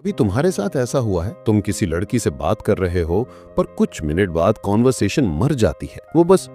भी तुम्हारे साथ ऐसा हुआ है? तुम किसी लड़की से बात कर रहे हो पर कुछ मिनट बाद कॉन्वर्सेशन मर जाती है। वो बस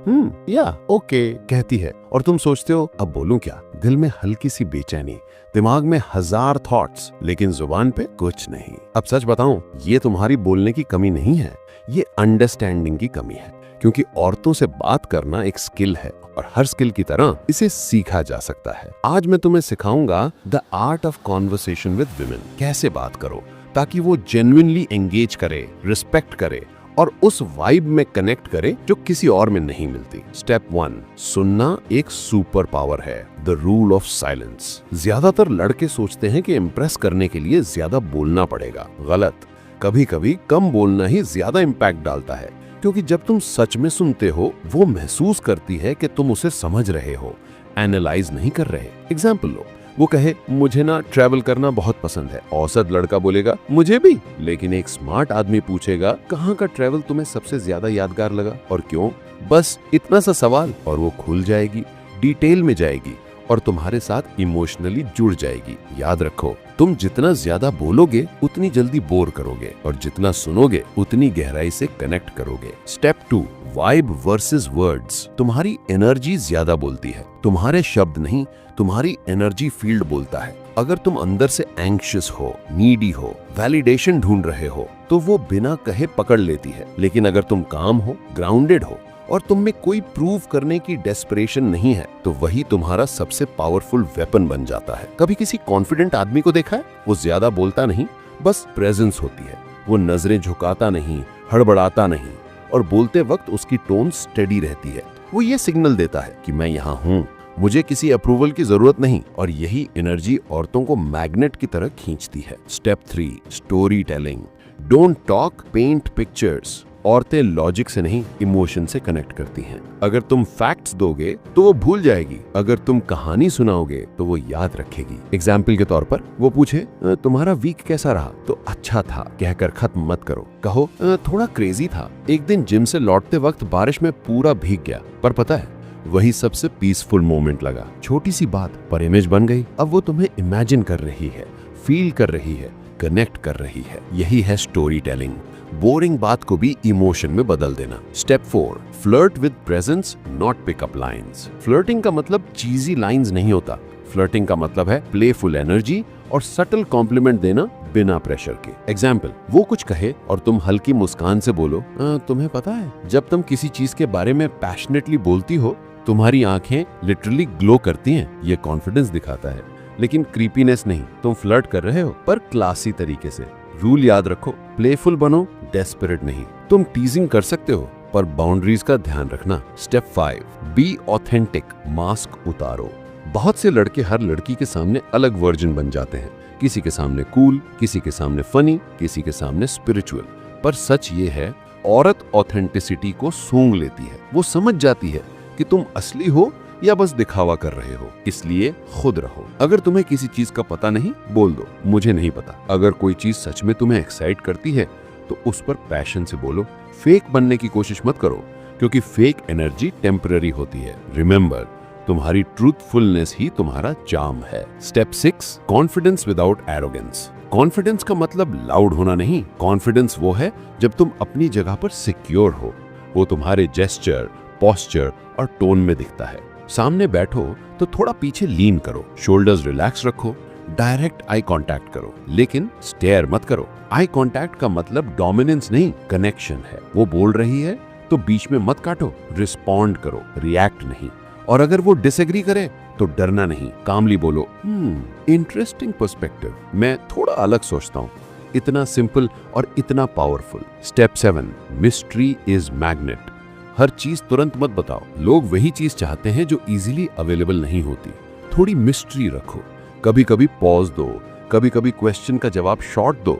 या ओके कहती है और तुम सोचते हो अब बोलूं क्या। दिल में हल्की सी बेचैनी, दिमाग में हजार थॉट्स, लेकिन जुबान पे कुछ नहीं। अब सच बताऊं, ये तुम्हारी बोलने की कमी नहीं है, ये अंडरस्टैंडिंग की कमी है। क्योंकि औरतों से बात करना एक स्किल है और हर स्किल की तरह इसे सीखा जा सकता है। आज मैं तुम्हें सिखाऊंगा the art of conversation with women. कैसे बात करो ताकि वो जेन्युइनली एंगेज करे, रिस्पेक्ट करे और उस वाइब में कनेक्ट करे जो किसी और में नहीं मिलती। स्टेप 1, सुनना एक सुपर पावर है। The rule of silence. ज्यादातर लड़के सोचते हैं कि इम्प्रेस करने के लिए ज्यादा बोलना पड़ेगा। गलत। कभी कभी कम बोलना ही ज्यादा इम्पैक्ट डालता है, क्योंकि जब तुम सच में सुनते हो वो महसूस करती है कि तुम उसे समझ रहे हो, एनालाइज नहीं कर रहे। एग्जाम्पल लो, वो कहे मुझे ना ट्रैवल करना बहुत पसंद है। औसत लड़का बोलेगा मुझे भी, लेकिन एक स्मार्ट आदमी पूछेगा कहाँ का ट्रैवल तुम्हें सबसे ज्यादा यादगार लगा और क्यों। बस इतना सा सवाल और वो खुल जाएगी, डिटेल में जाएगी और तुम्हारे साथ इमोशनली जुड़ जाएगी। याद रखो, तुम जितना ज्यादा बोलोगे उतनी जल्दी बोर करोगे और जितना सुनोगे उतनी गहराई से कनेक्ट करोगे। Step 2, vibe versus words. तुम्हारी एनर्जी ज्यादा बोलती है, तुम्हारे शब्द नहीं, तुम्हारी एनर्जी फील्ड बोलता है। अगर तुम अंदर से एंग्शियस हो, नीडी हो, वैलिडेशन ढूंढ रहे हो तो वो बिना कहे पकड़ लेती है। लेकिन अगर तुम काम हो, ग्राउंडेड हो और तुम में कोई प्रूव करने की डेस्परेशन नहीं है तो वही तुम्हारा सबसे पावरफुल वेपन बन जाता है। कभी किसी कॉन्फिडेंट आदमी को देखा है? वो ज्यादा बोलता नहीं, बस प्रेजेंस होती है। वो नजरें झुकाता नहीं, हड़बड़ाता नहीं और बोलते वक्त उसकी टोन स्टेडी रहती है। वो ये सिग्नल देता है कि मैं यहाँ हूँ, मुझे किसी अप्रूवल की जरूरत नहीं। और यही एनर्जी औरतों को मैग्नेट की तरह खींचती है। Step 3, story telling. Don't talk, paint pictures. औरतें लॉजिक से नहीं, इमोशन से कनेक्ट करती हैं। अगर तुम फैक्ट्स दोगे तो वो भूल जाएगी, अगर तुम कहानी सुनाओगे तो वो याद रखेगी। एग्जाम्पल के तौर पर वो पूछे तुम्हारा वीक कैसा रहा, तो अच्छा था कहकर खत्म मत करो। कहो थोड़ा क्रेजी था, एक दिन जिम से लौटते वक्त बारिश में पूरा भीग गया, पर पता है वही सबसे पीसफुल मोमेंट लगा। छोटी सी बात पर इमेज बन गई। अब वो तुम्हें इमेजिन कर रही है, फील कर रही है, कनेक्ट कर रही है। यही है स्टोरी टेलिंग। बोरिंग बात को भी इमोशन में बदल देना। Step 4, flirt with presence, not pickup lines. Flirting का मतलब चीजी लाइंस नहीं होता। फ्लर्टिंग का मतलब है प्लेफुल एनर्जी और सटल कॉम्प्लीमेंट देना बिना प्रेशर के। एग्जाम्पल, वो कुछ कहे और तुम हल्की मुस्कान से बोलो तुम्हें पता है जब तुम किसी चीज के बारे में पैशनेटली बोलती हो तुम्हारी आंखें लिटरली ग्लो करती हैं। ये कॉन्फिडेंस दिखाता है, लेकिन क्रीपीनेस नहीं। तुम फ्लर्ट कर रहे हो पर क्लासी तरीके से। रूल याद रखो, प्लेफुल बनो, डेस्परेट नहीं। तुम टीजिंग कर सकते हो पर बाउंड्रीज का ध्यान रखना। स्टेप 5, बी ऑथेंटिक, मास्क उतारो। बहुत से लड़के हर लड़की के सामने अलग वर्जन बन जाते हैं। किसी के सामने कूल, किसी के सामने फनी, किसी के सामने स्पिरिचुअल। पर सच ये है, औरत ऑथेंटिसिटी को सूंघ लेती है। वो समझ जाती है कि तुम असली हो या बस दिखावा कर रहे हो, इसलिए खुद रहो। अगर तुम्हें किसी चीज का पता नहीं, बोल दो मुझे नहीं पता। अगर कोई चीज सच में तुम्हें एक्साइट करती है तो उस पर पैशन से बोलो। फेक बनने की कोशिश मत करो, क्योंकि फेक एनर्जी टेम्पररी होती है। रिमेंबर, तुम्हारी ट्रूथफुलनेस ही तुम्हारा चार्म है। Step 6, confidence without arrogance. Confidence का मतलब लाउड होना नहीं। कॉन्फिडेंस वो है जब तुम अपनी जगह पर सिक्योर हो। वो तुम्हारे जेस्चर, पोस्चर और टोन में दिखता है। सामने बैठो तो थोड़ा पीछे लीन करो, शोल्डर्स रिलैक्स रखो, डायरेक्ट आई कांटेक्ट करो, लेकिन स्टेयर मत करो। आई कांटेक्ट का मतलब डोमिनेंस नहीं, कनेक्शन है। वो बोल रही है तो बीच में मत काटो, रिस्पॉन्ड करो, रिएक्ट नहीं। और अगर वो डिसएग्री करे तो डरना नहीं, कामली बोलो इंटरेस्टिंग पर्सपेक्टिव, मैं थोड़ा अलग सोचता हूँ। इतना सिंपल और इतना powerful. Step 7, mystery is magnet. हर चीज तुरंत मत बताओ। लोग वही चीज चाहते हैं जो इजीली अवेलेबल नहीं होती। थोड़ी मिस्ट्री रखो, कभी कभी पॉज दो, कभी कभी क्वेश्चन का जवाब शॉर्ट दो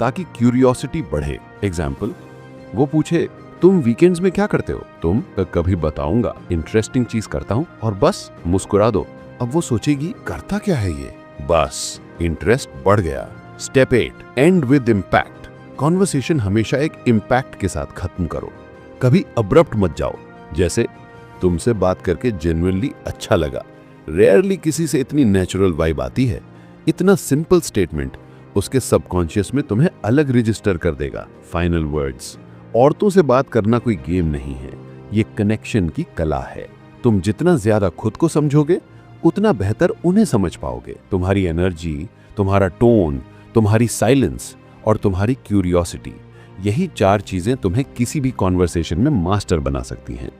ताकि क्यूरियोसिटी बढ़े। एग्जाम्पल, वो पूछे तुम वीकेंड्स में क्या करते हो, तुम कभी बताऊंगा, इंटरेस्टिंग चीज करता हूँ, और बस मुस्कुरा दो। अब वो सोचेगी करता क्या है ये, बस इंटरेस्ट बढ़ गया। Step 8, and with impact. Conversation हमेशा एक इम्पैक्ट के साथ खत्म करो। कभी अब्रप्ट मत जाओ, जैसे तुमसे बात करके जेन्युइनली अच्छा लगा। रेयरली किसी से इतनी नेचुरल वाइब आती है। इतना सिंपल स्टेटमेंट उसके सबकॉन्शियस में तुम्हें अलग रजिस्टर कर देगा। फाइनल वर्ड्स, औरतों से बात करना कोई गेम नहीं है, ये कनेक्शन की कला है। तुम जितना ज्यादा खुद को समझोगे उतना बेहतर उन्हें समझ पाओगे। तुम्हारी एनर्जी, तुम्हारा टोन, तुम्हारी साइलेंस और तुम्हारी क्यूरियोसिटी, यही 4 चीजें तुम्हें किसी भी कॉन्वर्सेशन में मास्टर बना सकती हैं।